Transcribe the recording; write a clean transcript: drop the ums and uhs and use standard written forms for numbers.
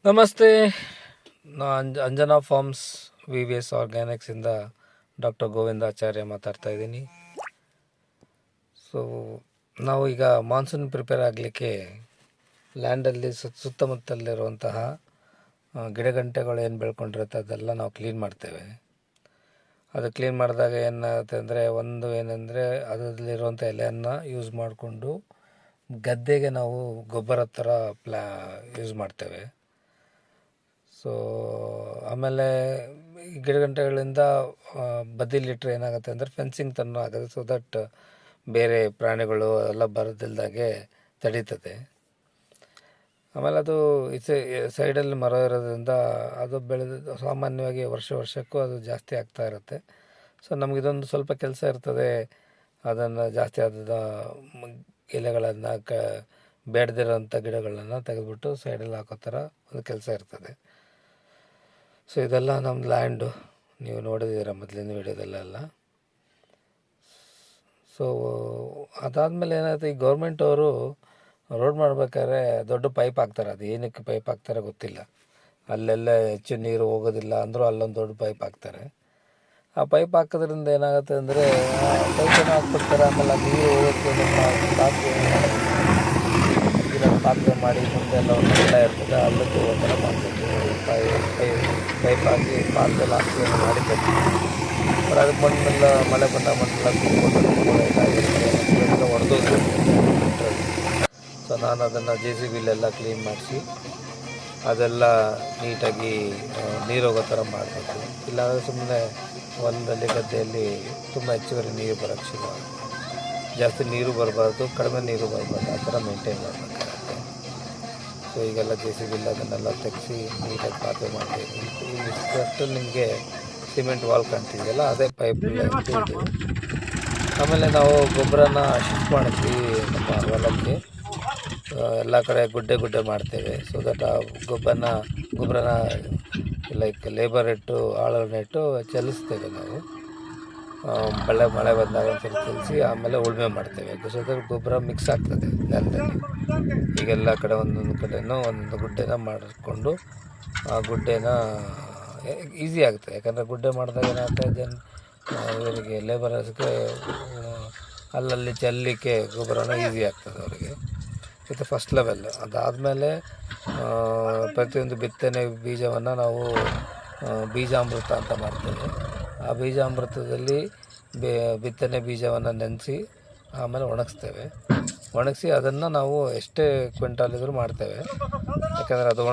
ನಮಸ್ತೆ. Anjana farms VVS ಆರ್ಗ್ಯಾನಿಕ್ಸಿಂದ doctor Govindacharya ಮಾತಾಡ್ತಾ ಇದ್ದೀನಿ. ಸೊ ನಾವು ಈಗ ಮಾನ್ಸೂನ್ ಪ್ರಿಪೇರ್ ಆಗಲಿಕ್ಕೆ ಲ್ಯಾಂಡಲ್ಲಿ ಸುತ್ತಮುತ್ತಲಿರುವಂತಹ ಗಿಡಗಂಟೆಗಳು ಏನು ಬೆಳ್ಕೊಂಡಿರುತ್ತೆ ಅದೆಲ್ಲ ನಾವು ಕ್ಲೀನ್ ಮಾಡ್ತೇವೆ. ಅದು ಕ್ಲೀನ್ ಮಾಡಿದಾಗ ಏನಾಗುತ್ತೆ ಅಂದರೆ, ಒಂದು ಏನಂದರೆ ಅದರಲ್ಲಿರುವಂಥ ಎಲೆಯನ್ನು ಯೂಸ್ ಮಾಡಿಕೊಂಡು ಗದ್ದೆಗೆ ನಾವು ಗೊಬ್ಬರ ಥರ ಯೂಸ್ ಮಾಡ್ತೇವೆ. ಸೊ ಆಮೇಲೆ ಈ ಗಿಡಗಂಟೆಗಳಿಂದ ಬದಿಲಿಟ್ರೆ ಏನಾಗುತ್ತೆ ಅಂದರೆ ಫೆನ್ಸಿಂಗ್ ಥರ ಆಗುತ್ತೆ. ಸೊ ದಟ್ ಬೇರೆ ಪ್ರಾಣಿಗಳು ಎಲ್ಲ ಬರೋದಿಲ್ದಾಗೆ ತಡೀತದೆ. ಆಮೇಲೆ ಅದು ಸೈಡಲ್ಲಿ ಮರ ಇರೋದ್ರಿಂದ ಅದು ಬೆಳೆದು ಸಾಮಾನ್ಯವಾಗಿ ವರ್ಷಕ್ಕೂ ಅದು ಜಾಸ್ತಿ ಆಗ್ತಾ ಇರುತ್ತೆ. ಸೊ ನಮಗಿದೊಂದು ಸ್ವಲ್ಪ ಕೆಲಸ ಇರ್ತದೆ, ಅದನ್ನು ಜಾಸ್ತಿ ಆದ ಎಲೆಗಳನ್ನು ಬೇಡದಿರೋಂಥ ಗಿಡಗಳನ್ನು ತೆಗೆದುಬಿಟ್ಟು ಸೈಡಲ್ಲಿ ಹಾಕೋ ಥರ ಒಂದು ಕೆಲಸ ಇರ್ತದೆ. ಸೊ ಇದೆಲ್ಲ ನಮ್ಮ ಲ್ಯಾಂಡು, ನೀವು ನೋಡಿದ್ದೀರ ಮೊದಲಿನ ವೀಡಿಯೋದಲ್ಲೆಲ್ಲ. ಸೊ ಅದಾದಮೇಲೆ ಏನಾಯ್ತು, ಈ ಗೌರ್ಮೆಂಟವರು ರೋಡ್ ಮಾಡ್ಬೇಕಾದ್ರೆ ದೊಡ್ಡ ಪೈಪ್ ಹಾಕ್ತಾರೆ. ಅದು ಏನಕ್ಕೆ ಪೈಪ್ ಹಾಕ್ತಾರೆ ಗೊತ್ತಿಲ್ಲ. ಅಲ್ಲೆಲ್ಲ ಹೆಚ್ಚು ನೀರು ಹೋಗೋದಿಲ್ಲ ಅಂದರೂ ಅಲ್ಲೊಂದು ದೊಡ್ಡ ಪೈಪ್ ಹಾಕ್ತಾರೆ. ಆ ಪೈಪ್ ಹಾಕೋದ್ರಿಂದ ಏನಾಗುತ್ತೆ ಅಂದರೆ, ಪೈಪನ್ನು ಹಾಕ್ಬಿಡ್ತಾರೆ. ಆಮೇಲೆ ನೀರು ಹೋಗೋಕ್ಕೆ ಪಾತ್ರೆ ಮಾಡಿ ಮುಂದೆಲ್ಲ ಒಂದು ಎಲ್ಲ ಇರ್ತದೆ, ಅಲ್ಲಕ್ಕೆ ಒಂಥರ ಮಾಡಬೇಕು. ಪೈಪ್ ಹಾಕಿ ಪಾತ್ರೆ ಹಾಕಿ ಮಾಡಿಕೊಟ್ಟು ಅದಕ್ಕೆ ಮಣ್ಣೆಲ್ಲ ಮಳೆ ಬಂದ ಮಣ್ಣೆಲ್ಲ ಕುತ್ಕೊಂಡು ಹೊಡೆದೋದು. ಸೊ ನಾನು ಅದನ್ನು JCBಲೆಲ್ಲ ಕ್ಲೀನ್ ಮಾಡಿಸಿ ಅದೆಲ್ಲ ನೀಟಾಗಿ ನೀರು ಹೋಗೋ ಥರ ಮಾಡಬೇಕು. ಇಲ್ಲಾಂದರೆ ಸುಮ್ಮನೆ ಹೊಲದಲ್ಲಿ ಗದ್ದೆಯಲ್ಲಿ ತುಂಬ ಹೆಚ್ಚುವರಿ ನೀರು ಬರೋಕ್ಕೆ ಶುರು ಆಗುತ್ತೆ. ಜಾಸ್ತಿ ನೀರು ಬರಬಾರ್ದು, ಕಡಿಮೆ ನೀರು ಬರಬಾರ್ದು, ಆ ಥರ ಮೇಂಟೈನ್ ಮಾಡಬೇಕಾಗುತ್ತೆ. ಸೊ ಈಗೆಲ್ಲ JCBಲ್ಲ ಅದನ್ನೆಲ್ಲ ತೆಗೆಸಿ ನೀಟಾಗಿ ಪಾತ್ರೆ ಮಾಡಬೇಕು. ಇಷ್ಟು ನಿಮಗೆ ಸಿಮೆಂಟ್ ವಾಲ್ ಕಾಣ್ತಿದೆಯಲ್ಲ, ಅದೇ ಪೈಪ್. ಆಮೇಲೆ ನಾವು ಗೊಬ್ಬರನ ಶಿಫ್ಟ್ ಮಾಡ್ತೀವಿ ನಮ್ಮ ಹೊಲಕ್ಕೆ. ಎಲ್ಲ ಕಡೆ ಗುಡ್ಡೆ ಮಾಡ್ತೇವೆ. ಸೊ ದಟ್ ಆ ಗೊಬ್ಬರನ ಲೈಕ್ ಲೇಬರ್ ಇಟ್ಟು ಆಳನ್ನು ಇಟ್ಟು ಚೆಲ್ಲಿಸ್ತೇವೆ ನಾವು. ಮಳೆ ಬಂದಾಗ ಒಂದ್ಸರಿ ಚೆಲ್ಲಿಸಿ ಆಮೇಲೆ ಉಳುಮೆ ಮಾಡ್ತೇವೆ. ಸೊ ದಟ್ ಗೊಬ್ಬರ ಮಿಕ್ಸ್ ಆಗ್ತದೆ ನೆಲದಲ್ಲಿ. ಈಗೆಲ್ಲ ಕಡೆ ಒಂದೊಂದು ಕಡೆನೂ ಒಂದು ಗುಡ್ಡೆನ ಮಾಡಿಕೊಂಡು ಆ ಗುಡ್ಡೆನ ಈಸಿ ಆಗುತ್ತೆ. ಯಾಕಂದರೆ ಗುಡ್ಡೆ ಮಾಡಿದಾಗ ಏನಾಗ್ತದೆ, ಇವರಿಗೆ ಲೇಬರರ್ಸ್ಗೆ ಅಲ್ಲಲ್ಲಿ ಚೆಲ್ಲಲಿಕ್ಕೆ ಗೊಬ್ಬರನ ಈಸಿ ಆಗ್ತದೆ ಅವರಿಗೆ. ಇದು ಫಸ್ಟ್ ಲೆವೆಲ್. ಅದಾದಮೇಲೆ ಪ್ರತಿಯೊಂದು ಬಿತ್ತನೆ ಬೀಜವನ್ನು ನಾವು ಬೀಜಾಮೃತ ಅಂತ ಮಾಡ್ತೇವೆ. ಆ ಬೀಜಾಮೃತದಲ್ಲಿ ಬಿತ್ತನೆ ಬೀಜವನ್ನು ನೆನೆಸಿ ಆಮೇಲೆ ಒಣಗಿಸ್ತೇವೆ. ಒಣಗಿಸಿ ಅದನ್ನು ನಾವು ಎಷ್ಟೇ ಕ್ವಿಂಟಾಲ್ ಇದ್ರೂ ಮಾಡ್ತೇವೆ. ಯಾಕಂದರೆ ಅದು